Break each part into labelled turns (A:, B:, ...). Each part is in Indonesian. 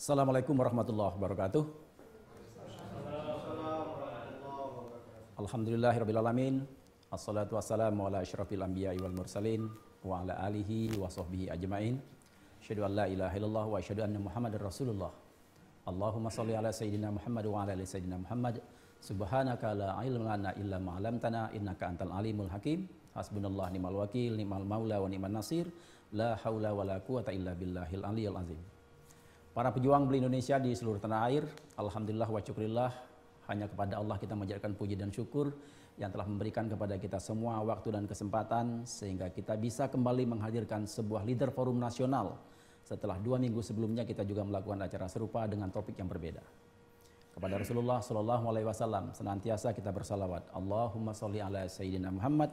A: Assalamualaikum warahmatullahi wabarakatuh. Alhamdulillahirrabbilalamin. Assalatu wassalamu ala asyrafil anbiya'i wal mursalin wa ala alihi wa sahbihi ajma'in. Asyhadu an la ilaha illallah wa asyhadu anna Muhammadar Rasulullah. Allahumma shalli ala sayyidina Muhammad wa ala ali sayyidina Muhammad. Subhanaka la ilma lana illa ma 'allamtana innaka antal alimul hakim. Hasbunallahu ni'mal wakil, ni'mal maula wa ni'man nasir. La haula wa la quwata illa billahil aliyyil azim. Para pejuang Beli Indonesia di seluruh tanah air, alhamdulillah wa syukurillah, hanya kepada Allah kita menjadikan puji dan syukur yang telah memberikan kepada kita semua waktu dan kesempatan sehingga kita bisa kembali menghadirkan sebuah leader forum nasional. Setelah 2 minggu sebelumnya kita juga melakukan acara serupa dengan topik yang berbeda. Kepada Rasulullah Shallallahu Alaihi Wasallam senantiasa kita bersalawat. Allahumma sholli ala Sayyidina Muhammad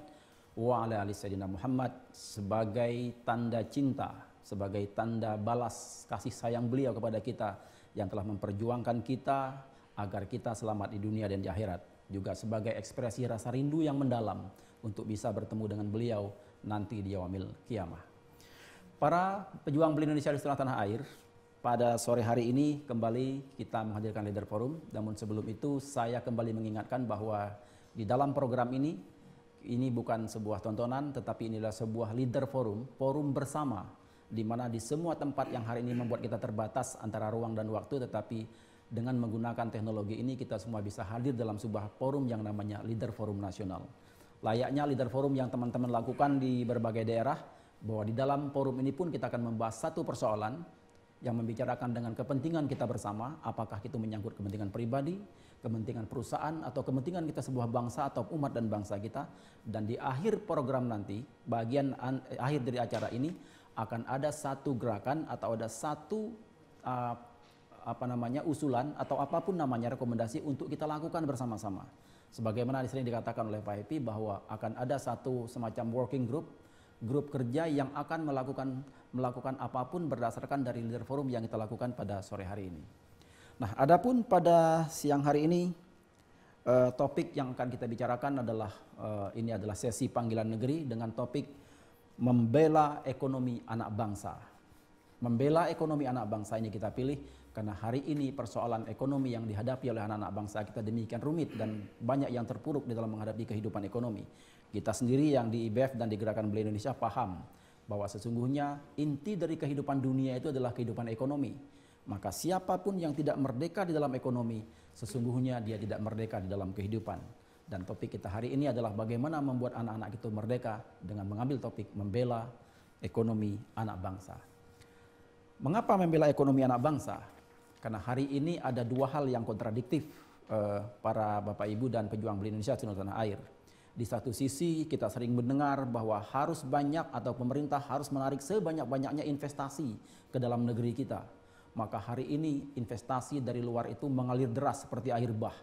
A: wa ala ali Sayyidina Muhammad sebagai tanda cinta, sebagai tanda balas kasih sayang beliau kepada kita yang telah memperjuangkan kita agar kita selamat di dunia dan di akhirat, juga sebagai ekspresi rasa rindu yang mendalam untuk bisa bertemu dengan beliau nanti di yaumil kiamah. Para pejuang Beli Indonesia di seluruh tanah air, pada sore hari ini kembali kita menghadirkan Leader Forum. Namun sebelum itu saya kembali mengingatkan bahwa di dalam program ini bukan sebuah tontonan, tetapi inilah sebuah Leader Forum, forum bersama, di mana di semua tempat yang hari ini membuat kita terbatas antara ruang dan waktu, tetapi dengan menggunakan teknologi ini kita semua bisa hadir dalam sebuah forum yang namanya Leader Forum Nasional. Layaknya Leader Forum yang teman-teman lakukan di berbagai daerah, bahwa di dalam forum ini pun kita akan membahas satu persoalan yang membicarakan dengan kepentingan kita bersama, apakah itu menyangkut kepentingan pribadi, kepentingan perusahaan, atau kepentingan kita sebuah bangsa atau umat dan bangsa kita. Dan di akhir program nanti, bagian akhir dari acara ini, akan ada satu gerakan atau ada satu usulan atau apapun namanya rekomendasi untuk kita lakukan bersama-sama. Sebagaimana di sini dikatakan oleh Pak Happy bahwa akan ada satu semacam working grup kerja yang akan melakukan apapun berdasarkan dari Leader Forum yang kita lakukan pada sore hari ini. Nah, adapun pada siang hari ini topik yang akan kita bicarakan adalah ini adalah sesi panggilan negeri dengan topik membela ekonomi anak bangsa. Membela ekonomi anak bangsa ini kita pilih karena hari ini persoalan ekonomi yang dihadapi oleh anak-anak bangsa kita demikian rumit dan banyak yang terpuruk di dalam menghadapi kehidupan ekonomi. Kita sendiri yang di IBF dan di Gerakan Beli Indonesia paham bahwa sesungguhnya inti dari kehidupan dunia itu adalah kehidupan ekonomi. Maka siapapun yang tidak merdeka di dalam ekonomi, sesungguhnya dia tidak merdeka di dalam kehidupan. Dan topik kita hari ini adalah bagaimana membuat anak-anak itu merdeka dengan mengambil topik membela ekonomi anak bangsa. Mengapa membela ekonomi anak bangsa? Karena hari ini ada 2 hal yang kontradiktif para Bapak Ibu dan pejuang Beli Indonesia di seluruh tanah air. Di satu sisi kita sering mendengar bahwa harus banyak atau pemerintah harus menarik sebanyak-banyaknya investasi ke dalam negeri kita. Maka hari ini investasi dari luar itu mengalir deras seperti air bah.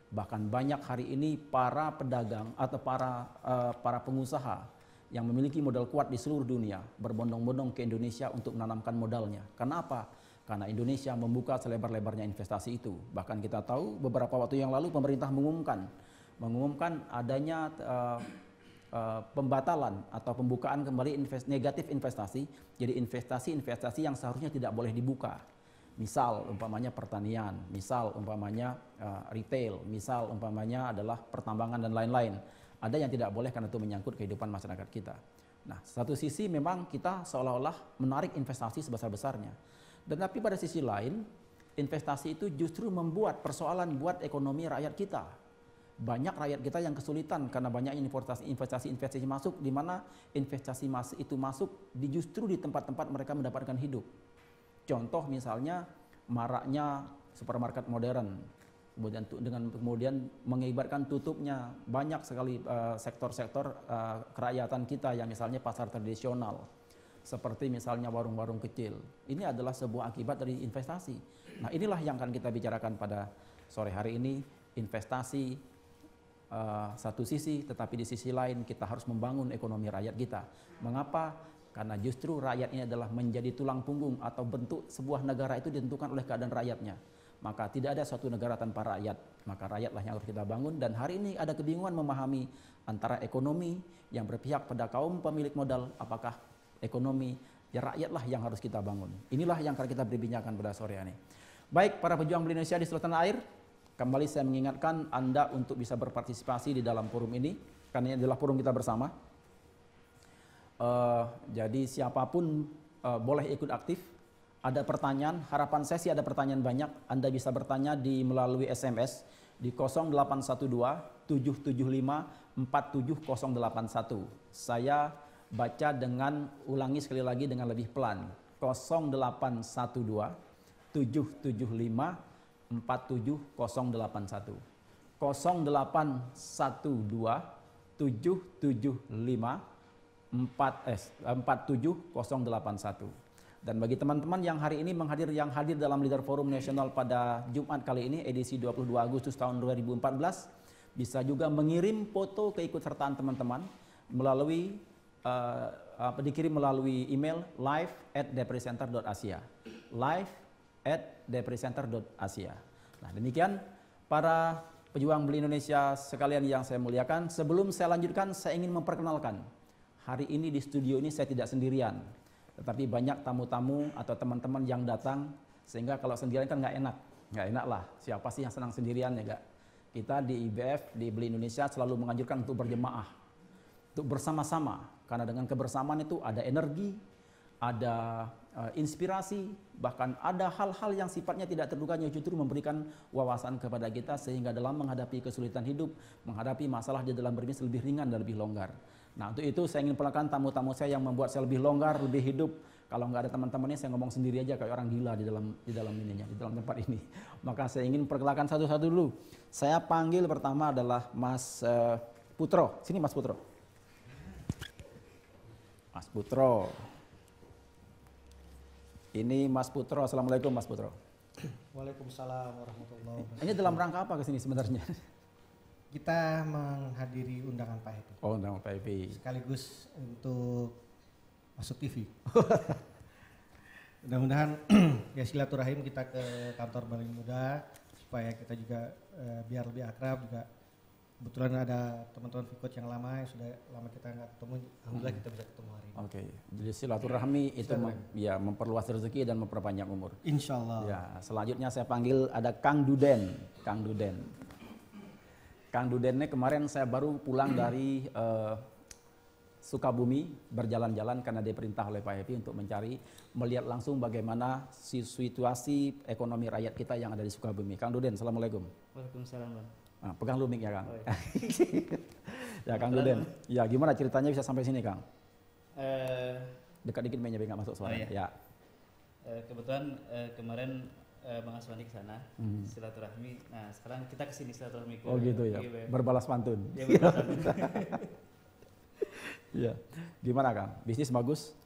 A: Bahkan banyak hari ini para pedagang atau para pengusaha yang memiliki modal kuat di seluruh dunia berbondong-bondong ke Indonesia untuk menanamkan modalnya. Kenapa? Karena Indonesia membuka selebar-lebarnya investasi itu. Bahkan kita tahu beberapa waktu yang lalu pemerintah mengumumkan adanya pembatalan atau pembukaan kembali negatif investasi. Jadi investasi yang seharusnya tidak boleh dibuka. Misal umpamanya pertanian, misal umpamanya retail, misal umpamanya adalah pertambangan dan lain-lain. Ada yang tidak boleh karena itu menyangkut kehidupan masyarakat kita. Nah, satu sisi memang kita seolah-olah menarik investasi sebesar-besarnya. Tetapi pada sisi lain, investasi itu justru membuat persoalan buat ekonomi rakyat kita. Banyak rakyat kita yang kesulitan karena banyak investasi masuk, di mana investasi itu masuk justru di tempat-tempat mereka mendapatkan hidup. Contoh misalnya maraknya supermarket modern, kemudian mengibarkan tutupnya banyak sekali sektor-sektor kerakyatan kita yang misalnya pasar tradisional, seperti misalnya warung-warung kecil. Ini adalah sebuah akibat dari investasi. Nah, inilah yang akan kita bicarakan pada sore hari ini, investasi satu sisi, tetapi di sisi lain kita harus membangun ekonomi rakyat kita. Mengapa? Karena justru rakyat ini adalah menjadi tulang punggung atau bentuk sebuah negara itu ditentukan oleh keadaan rakyatnya. Maka tidak ada suatu negara tanpa rakyat, maka rakyatlah yang harus kita bangun. Dan hari ini ada kebingungan memahami antara ekonomi yang berpihak pada kaum pemilik modal, apakah ekonomi Ya rakyatlah yang harus kita bangun. Inilah yang akan kita berbincangkan pada sore hari ini. Baik, para pejuang bela Indonesia di seluruh tanah air, kembali saya mengingatkan Anda untuk bisa berpartisipasi di dalam forum ini, karena ini adalah forum kita bersama. Jadi siapapun boleh ikut aktif. Ada pertanyaan, harapan saya sih ada pertanyaan banyak. Anda bisa bertanya melalui SMS di 0812 775 47081. Saya baca ulangi sekali lagi dengan lebih pelan. 0812 775 47081. 0812 775 47081. Dan bagi teman-teman yang hari ini yang hadir dalam Leader Forum Nasional pada Jumat kali ini edisi 22 Agustus tahun 2014, bisa juga mengirim foto keikutsertaan teman-teman melalui dikirim melalui email live@depricenter.asia. live@depricenter.asia. Nah, demikian para pejuang bela Indonesia sekalian yang saya muliakan. Sebelum saya lanjutkan, saya ingin memperkenalkan. Hari ini di studio ini saya tidak sendirian, tetapi banyak tamu-tamu atau teman-teman yang datang, sehingga kalau sendirian kan nggak enak lah. Siapa sih yang senang sendirian ya nggak? Kita di IBF, di Bela Indonesia selalu menganjurkan untuk berjemaah, untuk bersama-sama, karena dengan kebersamaan itu ada energi, ada inspirasi, bahkan ada hal-hal yang sifatnya tidak terduga yang justru memberikan wawasan kepada kita, sehingga dalam menghadapi kesulitan hidup, menghadapi masalah di dalam berbisnis lebih ringan dan lebih longgar. Nah, untuk itu saya ingin perkenalkan tamu-tamu saya yang membuat saya lebih longgar, lebih hidup. Kalau nggak ada teman-temannya, saya ngomong sendiri aja kayak orang gila di dalam tempat ini. Maka saya ingin perkenalkan satu-satu dulu. Saya panggil pertama adalah Mas Putro. Sini Mas Putro. Mas Putro. Ini Mas Putro. Assalamualaikum Mas Putro.
B: Waalaikumsalam warahmatullahi wabarakatuh.
A: Ini dalam rangka apa kesini sebenarnya?
B: Kita menghadiri undangan Pak Happy.
A: Oh, undangan Pak Happy.
B: Sekaligus untuk masuk TV. Mudah-mudahan ya silaturahim kita ke kantor Bali Muda supaya kita juga biar lebih akrab juga. Kebetulan ada teman-teman Fikot yang lama yang sudah lama kita nggak ketemu. Alhamdulillah kita bisa ketemu hari ini.
A: Oke, jadi silaturahmi itu memperluas rezeki dan memperpanjang umur.
B: Insya Allah.
A: Ya, selanjutnya saya panggil ada Kang Duden. Kang Duden. Kang Duden ini kemarin saya baru pulang dari Sukabumi, berjalan-jalan karena diperintah oleh Pak Happy untuk melihat langsung bagaimana situasi ekonomi rakyat kita yang ada di Sukabumi. Kang Duden, assalamualaikum.
C: Waalaikumsalam, Bang.
A: Nah, pegang lu mic ya, Kang.
C: Oh, iya.
A: Ya, Kang Duden. Ya, gimana ceritanya bisa sampai sini, Kang? Dekat dikit mainnya biar nggak masuk suara.
C: Oh, iya.
A: Ya.
C: Kebetulan kemarin Bang Aswani ke sana silaturahmi. Nah, sekarang kita ke sini silaturahmi ke
A: Oh gitu ya.
C: IBF.
A: Berbalas pantun.
C: Ya, berbalas pantun.
A: Iya. Gimana, Kang? Bisnis bagus?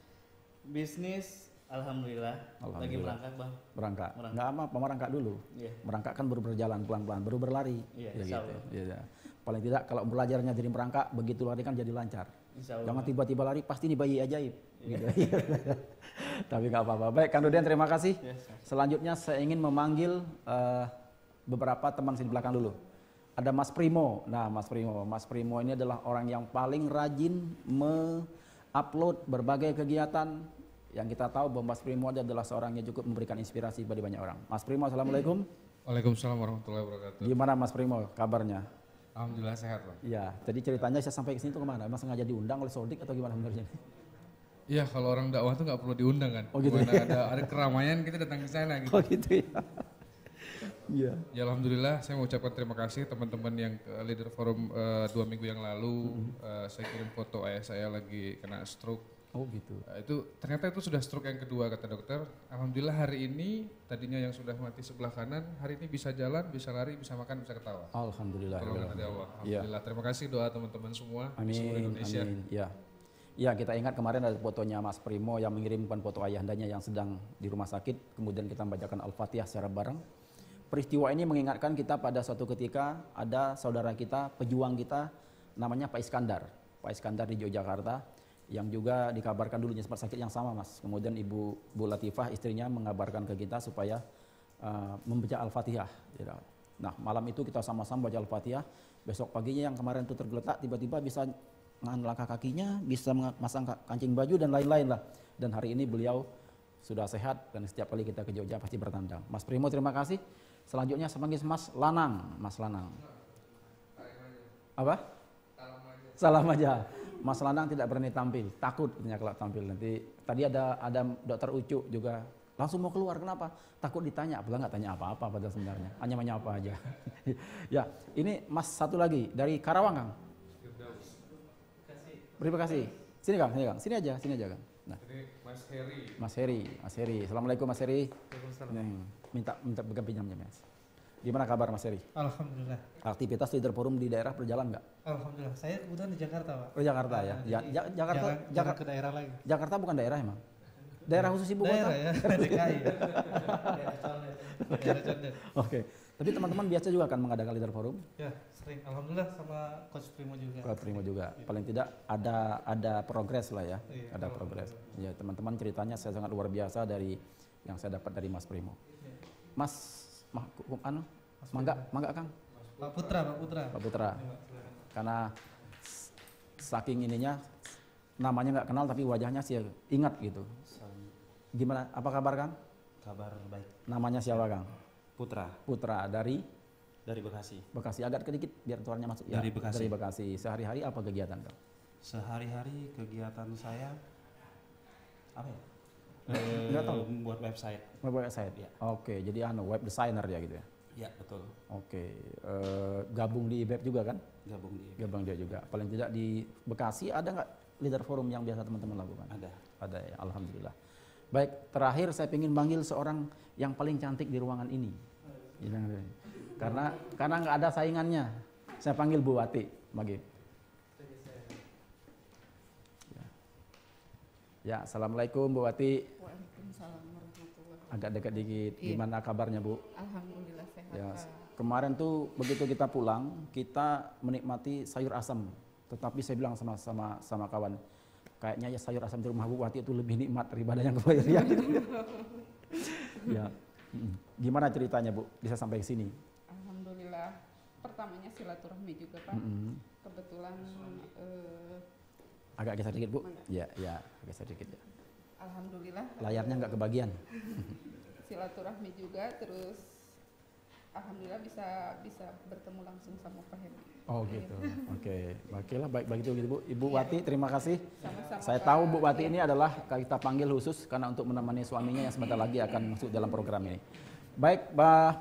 C: Bisnis alhamdulillah. Lagi merangkak, Bang.
A: Merangkak. Enggak apa, merangkak dulu.
C: Iya.
A: Merangkak kan baru berjalan pelan-pelan, baru berlari.
C: Iya,
A: Ya,
C: insya
A: gitu.
C: Allah.
A: Iya. Paling tidak kalau belajarnya jadi merangkak, begitu lari kan jadi lancar.
C: Insya Allah.
A: Jangan tiba-tiba lari, pasti ini bayi ajaib. Gitu. Tapi nggak apa-apa. Baik, Kang Duden, terima kasih.
C: Yes.
A: Selanjutnya saya ingin memanggil beberapa teman di belakang dulu. Ada Mas Primo. Nah, Mas Primo ini adalah orang yang paling rajin upload berbagai kegiatan yang kita tahu bahwa Mas Primo adalah seorang yang cukup memberikan inspirasi bagi banyak orang. Mas Primo, assalamualaikum.
D: Waalaikumsalam warahmatullahi wabarakatuh.
A: Gimana Mas Primo kabarnya?
D: Alhamdulillah sehat, Bang.
A: Iya, jadi ceritanya saya sampai ke sini tuh kemana? Emang sengaja diundang oleh Sodik atau gimana sebenarnya?
D: Iya, kalau orang dakwah tuh nggak perlu diundang kan.
A: Oh, gitu.
D: Ada keramaian kita datang ke sana gitu.
A: Oh gitu ya. Iya.
D: Ya alhamdulillah saya mau ucapkan terima kasih teman-teman yang ke Leader Forum 2 minggu yang lalu. Saya kirim foto ayah saya lagi kena stroke.
A: Oh gitu.
D: Itu ternyata itu sudah stroke yang kedua kata dokter. Alhamdulillah hari ini tadinya yang sudah mati sebelah kanan, hari ini bisa jalan, bisa lari, bisa makan, bisa ketawa.
A: Alhamdulillah.
D: Tolongan dari Allah. Alhamdulillah. Terima kasih doa teman-teman semua di seluruh
A: Amin.
D: Indonesia.
A: Amin. Ya. Ya, kita ingat kemarin ada fotonya Mas Primo yang mengirimkan foto ayahandanya yang sedang di rumah sakit, kemudian kita membacakan Al-Fatihah secara bareng. Peristiwa ini mengingatkan kita pada suatu ketika ada saudara kita, pejuang kita, namanya Pak Iskandar. Pak Iskandar di Yogyakarta, yang juga dikabarkan dulunya sempat sakit yang sama, Mas. Kemudian Bu Latifah, istrinya, mengabarkan ke kita supaya membaca Al-Fatihah. Nah, malam itu kita sama-sama baca Al-Fatihah. Besok paginya yang kemarin itu tergeletak, tiba-tiba bisa langkah kakinya, bisa masang kancing baju dan lain-lain lah. Dan hari ini beliau sudah sehat dan setiap kali kita ke Jogja pasti bertandang. Mas Primo terima kasih. Selanjutnya saya panggil Mas Lanang. Mas Lanang. Apa? Salam aja. Mas Lanang tidak berani tampil, takut katanya kalau tampil nanti. Tadi ada Dokter Ucu juga langsung mau keluar, kenapa? Takut ditanya, padahal nggak tanya apa-apa padahal sebenarnya, hanya menyapa aja. Ya, ini Mas satu lagi dari Karawang, Kang. Terima kasih. Sini Kang, sini aja Kang. Nah,
D: Ini Mas
A: Heri. Assalamualaikum Mas Heri. Nih, minta pegang pinjamnya Mas. Gimana kabar Mas Heri?
B: Alhamdulillah.
A: Aktivitas leader forum di daerah berjalan nggak?
B: Alhamdulillah. Saya kebetulan di Jakarta, Pak.
A: Oh Jakarta ya. Jakarta
B: Jangan ke daerah lagi.
A: Jakarta bukan daerah emang? Daerah khusus ibu kota?
B: Daerah ya, DKI ya. Daerah Condet.
A: Oke. Tapi teman-teman biasa juga kan mengadakan leader forum?
B: Ya, sering. Alhamdulillah sama Coach Primo juga.
A: Kalau Primo juga. Paling tidak ada progres lah ya.
B: Iya,
A: Ada progres. Ya teman-teman ceritanya saya sangat luar biasa dari yang saya dapat dari Mas Primo. Mas Mangga Kang?
B: Pak Putra.
A: Pak Putra. Karena saking ininya namanya nggak kenal tapi wajahnya sih ingat gitu. Gimana? Apa kabar Kang?
E: Kabar baik.
A: Namanya siapa Kang? Putra dari
E: Bekasi.
A: Bekasi. Agak sedikit biar suaranya masuk.
E: Dari Bekasi.
A: Dari Bekasi. Sehari-hari apa kegiatan Kang?
E: Sehari-hari kegiatan saya apa ya?
A: Nggak tahu.
E: Membuat website.
A: Website.
E: Ya.
A: Oke, jadi web designer ya gitu ya.
E: Ya betul.
A: Oke, gabung di web juga kan?
E: Gabung
A: dia juga. Paling tidak di Bekasi ada nggak leader forum yang biasa teman-teman lakukan? Ada ya, alhamdulillah. Baik, terakhir saya ingin panggil seorang yang paling cantik di ruangan ini. Karena nggak ada saingannya. Saya panggil Bu Wati, Magi. Ya, assalamualaikum Bu Wati.
F: Waalaikumsalam warahmatullahi.
A: Agak dekat dikit.
F: Iya.
A: Gimana kabarnya Bu?
F: Alhamdulillah sehat.
A: Ya,
F: Pak.
A: kemarin tuh begitu kita pulang, kita menikmati sayur asam. Tetapi saya bilang sama kawan, kayaknya ya sayur asam di rumah Bu Wati itu lebih nikmat daripada yang ke Bayerian. Ya. Gimana ceritanya Bu? Bisa sampai ke sini?
F: Alhamdulillah. Pertamanya silaturahmi juga Pak. Kebetulan
A: Agak geser dikit Bu.
F: Mangga.
A: Ya, geser dikit ya.
F: alhamdulillah
A: Layarnya nggak kebagian.
F: silaturahmi juga, terus alhamdulillah bisa bertemu langsung sama Pak Heri.
A: Oh gitu. Oke. Oke lah, baik begitu gitu Bu. Ibu Wati, terima kasih.
F: Sama-sama,
A: Saya
F: Pak.
A: tahu Bu Wati
F: Iya.
A: ini adalah kita panggil khusus karena untuk menemani suaminya yang sebentar lagi akan masuk dalam program ini. Baik,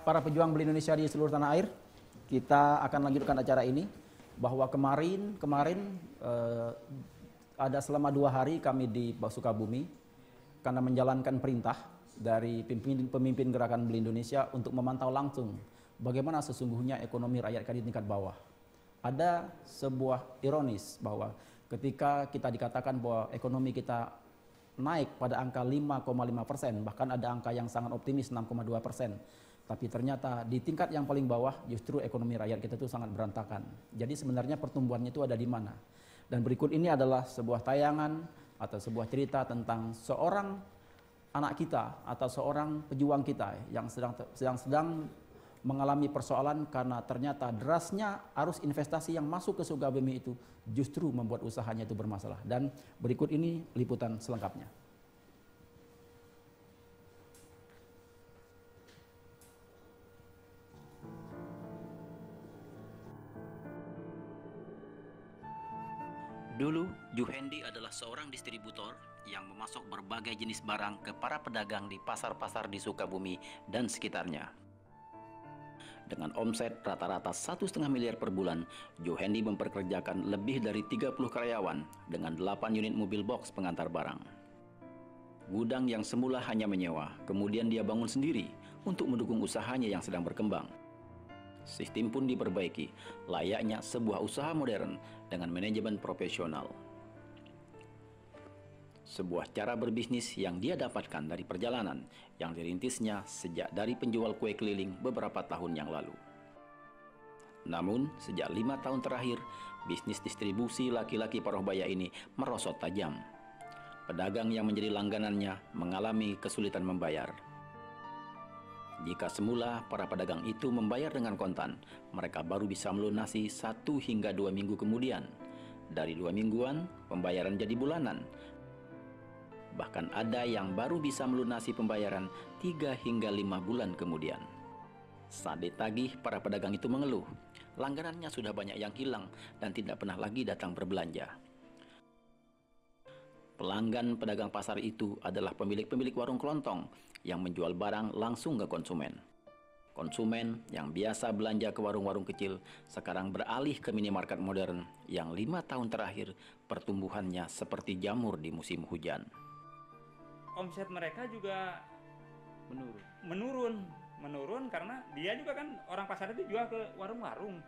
A: para pejuang beli Indonesia di seluruh tanah air, kita akan lanjutkan acara ini. Bahwa kemarin ada selama 2 hari kami di Sukabumi karena menjalankan perintah dari pemimpin gerakan beli Indonesia untuk memantau langsung bagaimana sesungguhnya ekonomi rakyat kita di tingkat bawah. Ada sebuah ironis bahwa ketika kita dikatakan bahwa ekonomi kita naik pada angka 5,5%, bahkan ada angka yang sangat optimis 6,2%. Tapi ternyata di tingkat yang paling bawah justru ekonomi rakyat kita itu sangat berantakan. Jadi sebenarnya pertumbuhannya itu ada di mana? Dan berikut ini adalah sebuah tayangan atau sebuah cerita tentang seorang anak kita atau seorang pejuang kita yang sedang mengalami persoalan karena ternyata derasnya arus investasi yang masuk ke Sukabumi itu justru membuat usahanya itu bermasalah. Dan berikut ini liputan selengkapnya.
G: Dulu, Juhendi adalah seorang distributor yang memasok berbagai jenis barang ke para pedagang di pasar-pasar di Sukabumi dan sekitarnya. Dengan omset rata-rata 1,5 miliar per bulan, Juhendi memperkerjakan lebih dari 30 karyawan dengan 8 unit mobil box pengantar barang. Gudang yang semula hanya menyewa, kemudian dia bangun sendiri untuk mendukung usahanya yang sedang berkembang. Sistem pun diperbaiki, layaknya sebuah usaha modern dengan manajemen profesional. Sebuah cara berbisnis yang dia dapatkan dari perjalanan yang dirintisnya sejak dari penjual kue keliling beberapa tahun yang lalu. Namun, sejak 5 tahun terakhir, bisnis distribusi laki-laki Parohbaya ini merosot tajam. Pedagang yang menjadi langganannya mengalami kesulitan membayar. Jika semula para pedagang itu membayar dengan kontan, mereka baru bisa melunasi 1 hingga 2 minggu kemudian. Dari 2 mingguan, pembayaran jadi bulanan. Bahkan ada yang baru bisa melunasi pembayaran 3 hingga 5 bulan kemudian. Saat ditagih, para pedagang itu mengeluh. Langganannya sudah banyak yang hilang dan tidak pernah lagi datang berbelanja. Pelanggan pedagang pasar itu adalah pemilik-pemilik warung kelontong yang menjual barang langsung ke konsumen. Konsumen yang biasa belanja ke warung-warung kecil sekarang beralih ke minimarket modern yang 5 tahun terakhir pertumbuhannya seperti jamur di musim hujan.
H: Omset mereka juga menurun karena dia juga kan orang pasar itu jual ke warung-warung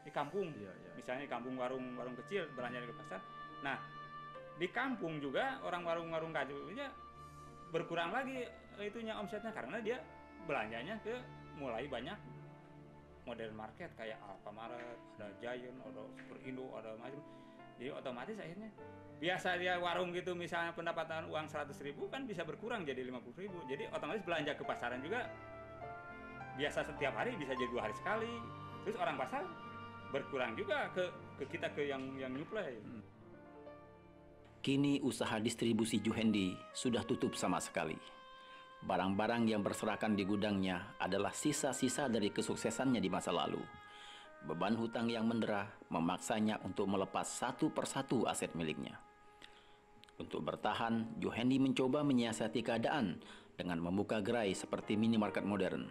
H: di kampung. Misalnya di kampung warung kecil belanja ke pasar. Nah, di kampung juga orang warung-warung kecilnya berkurang lagi itunya omsetnya karena dia belanjanya ke mulai banyak modern market kayak Alfamart, ada Giant, ada Super Indo, ada macam. Jadi otomatis akhirnya biasa dia warung gitu misalnya pendapatan uang 100.000 kan bisa berkurang jadi 50.000. Jadi otomatis belanja ke pasaran juga biasa setiap hari bisa jadi 2 hari sekali. Terus orang pasar berkurang juga ke kita ke yang nyuplai.
G: Kini usaha distribusi Juhendi sudah tutup sama sekali. Barang-barang yang berserakan di gudangnya adalah sisa-sisa dari kesuksesannya di masa lalu. Beban hutang yang mendera memaksanya untuk melepas satu persatu aset miliknya. Untuk bertahan, Juhendi mencoba menyiasati keadaan dengan membuka gerai seperti minimarket modern.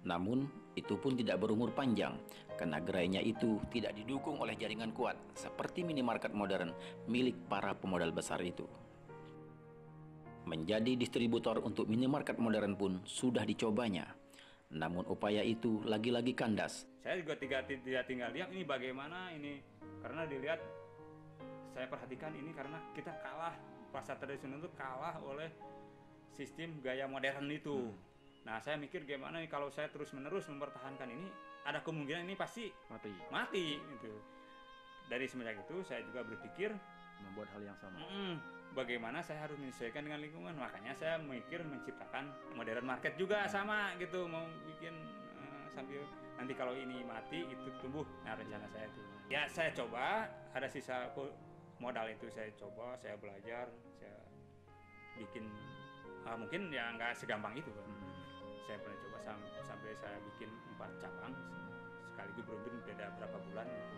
G: Namun, itu pun tidak berumur panjang karena gerainya itu tidak didukung oleh jaringan kuat seperti minimarket modern milik para pemodal besar itu. Menjadi distributor untuk minimarket modern pun sudah dicobanya. Namun upaya itu lagi-lagi kandas.
H: Saya juga tidak tinggal lihat ini bagaimana ini karena dilihat saya perhatikan ini karena kita kalah pasar tradisional itu kalah oleh sistem gaya modern itu. Nah saya mikir gimana nih kalau saya terus-menerus mempertahankan ini ada kemungkinan ini pasti mati gitu. Dari semenjak itu saya juga berpikir
E: Membuat hal yang sama.
H: Bagaimana saya harus menyesuaikan dengan lingkungan, makanya saya mikir menciptakan modern market juga sama gitu, mau bikin sambil nanti kalau ini mati itu tumbuh. Nah rencana saya itu ya saya coba ada sisa modal itu saya coba, saya belajar, saya bikin mungkin ya nggak segampang itu kan. Saya pernah coba sampai saya bikin 4 cabang sekaligus berbeda beda berapa bulan gitu.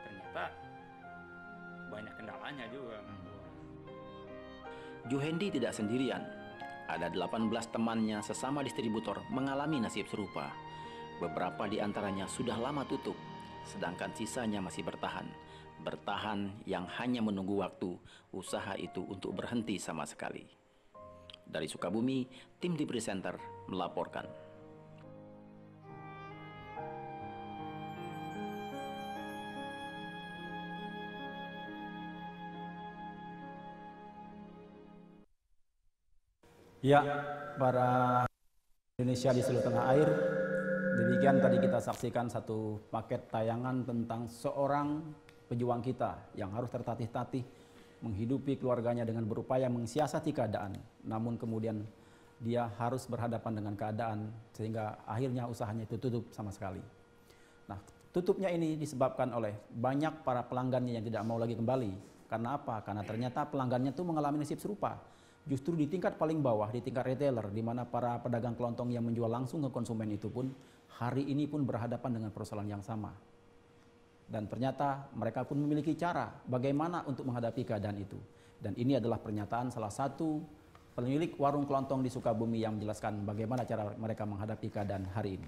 H: Ternyata banyak kendalanya juga.
G: Juhendi tidak sendirian. Ada 18 temannya sesama distributor mengalami nasib serupa. Beberapa di antaranya sudah lama tutup, sedangkan sisanya masih bertahan. Bertahan yang hanya menunggu waktu usaha itu untuk berhenti sama sekali. Dari Sukabumi, tim The Presenter melaporkan.
A: Ya, para Indonesia di seluruh tanah air, demikian tadi kita saksikan satu paket tayangan tentang seorang pejuang kita yang harus tertatih-tatih menghidupi keluarganya dengan berupaya mensiasati keadaan, namun kemudian dia harus berhadapan dengan keadaan sehingga akhirnya usahanya itu tutup sama sekali. Nah, tutupnya ini disebabkan oleh banyak para pelanggannya yang tidak mau lagi kembali. Karena apa? Karena ternyata pelanggannya itu mengalami nasib serupa. Justru di tingkat paling bawah, di tingkat retailer, di mana para pedagang kelontong yang menjual langsung ke konsumen itu pun hari ini pun berhadapan dengan persoalan yang sama. Dan ternyata mereka pun memiliki cara bagaimana untuk menghadapi keadaan itu. Dan ini adalah pernyataan salah satu pemilik warung kelontong di Sukabumi yang menjelaskan bagaimana cara mereka menghadapi keadaan hari ini.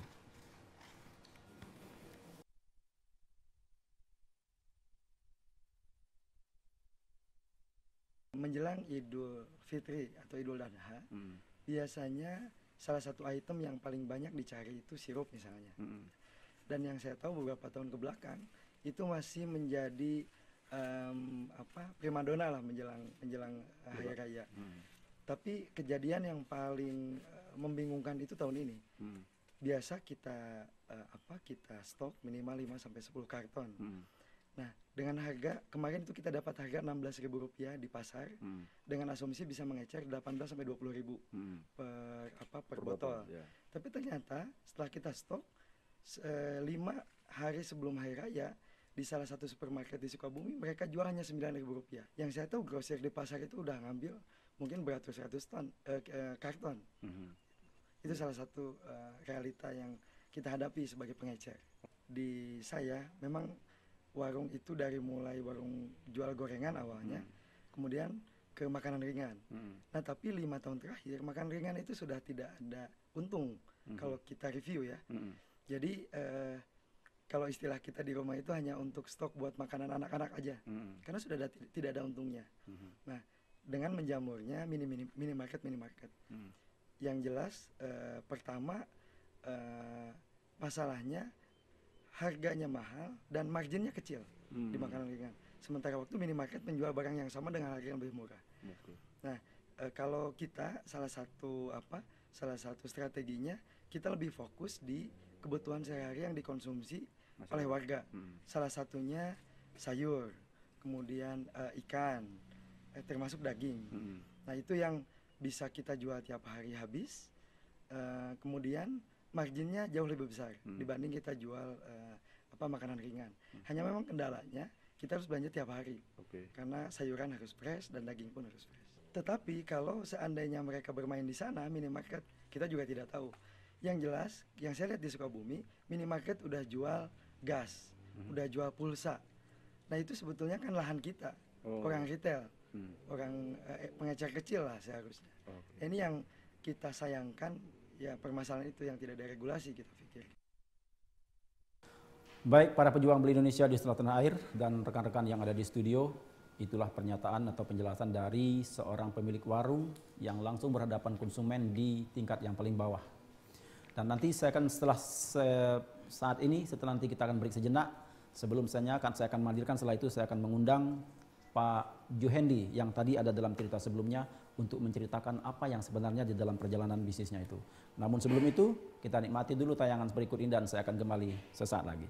I: Menjelang Idul Fitri atau Idul Adha, biasanya salah satu item yang paling banyak dicari itu sirup misalnya. Dan yang saya tahu beberapa tahun ke belakang itu masih menjadi primadona lah menjelang hari raya. Tapi kejadian yang paling membingungkan itu tahun ini. Biasa kita kita stok minimal 5 sampai 10 karton. Nah, dengan harga kemarin itu kita dapat harga Rp16.000 di pasar dengan asumsi bisa mengecer 18 sampai 20.000 per botol.
E: Ya.
I: Tapi ternyata setelah kita stok 5 hari sebelum hari raya di salah satu supermarket di Sukabumi mereka jual hanya Rp9.000. Yang saya tahu grosir di pasar itu udah ngambil mungkin beratus-ratus ton karton. Itu salah satu realita yang kita hadapi sebagai pengecer. Di saya memang warung itu dari mulai warung jual gorengan awalnya, kemudian ke makanan ringan. Nah tapi 5 tahun terakhir makanan ringan itu sudah tidak ada untung kalau kita review ya. Jadi kalau istilah kita di rumah itu hanya untuk stok buat makanan anak-anak aja, karena sudah tidak ada untungnya. Nah dengan menjamurnya minimarket, yang jelas pertama masalahnya harganya mahal dan marginnya kecil di makanan ringan. Sementara waktu minimarket menjual barang yang sama dengan harga yang lebih murah. Nah kalau kita salah satu strateginya kita lebih fokus di kebutuhan sehari-hari yang dikonsumsi oleh warga. Salah satunya sayur, kemudian ikan, termasuk daging. Nah itu yang bisa kita jual tiap hari habis. Kemudian marginnya jauh lebih besar dibanding kita jual makanan ringan. Hanya memang kendalanya kita harus belanja tiap hari, karena sayuran harus fresh dan daging pun harus fresh. Tetapi kalau seandainya mereka bermain di sana minimarket, kita juga tidak tahu. Yang jelas, yang saya lihat di Sukabumi, minimarket udah jual gas, udah jual pulsa. Nah itu sebetulnya kan lahan kita, orang retail, orang pengecer kecil lah seharusnya. Ini yang kita sayangkan, ya permasalahan itu yang tidak ada regulasi kita pikir.
A: Baik para pejuang beli Indonesia di seluruh tanah air dan rekan-rekan yang ada di studio, itulah pernyataan atau penjelasan dari seorang pemilik warung yang langsung berhadapan konsumen di tingkat yang paling bawah. Dan nanti saya akan setelah nanti kita akan break sejenak, sebelum saya akan menghadirkan, setelah itu saya akan mengundang Pak Juhendi yang tadi ada dalam cerita sebelumnya untuk menceritakan apa yang sebenarnya di dalam perjalanan bisnisnya itu. Namun sebelum itu, kita nikmati dulu tayangan berikut ini dan saya akan kembali sesaat lagi.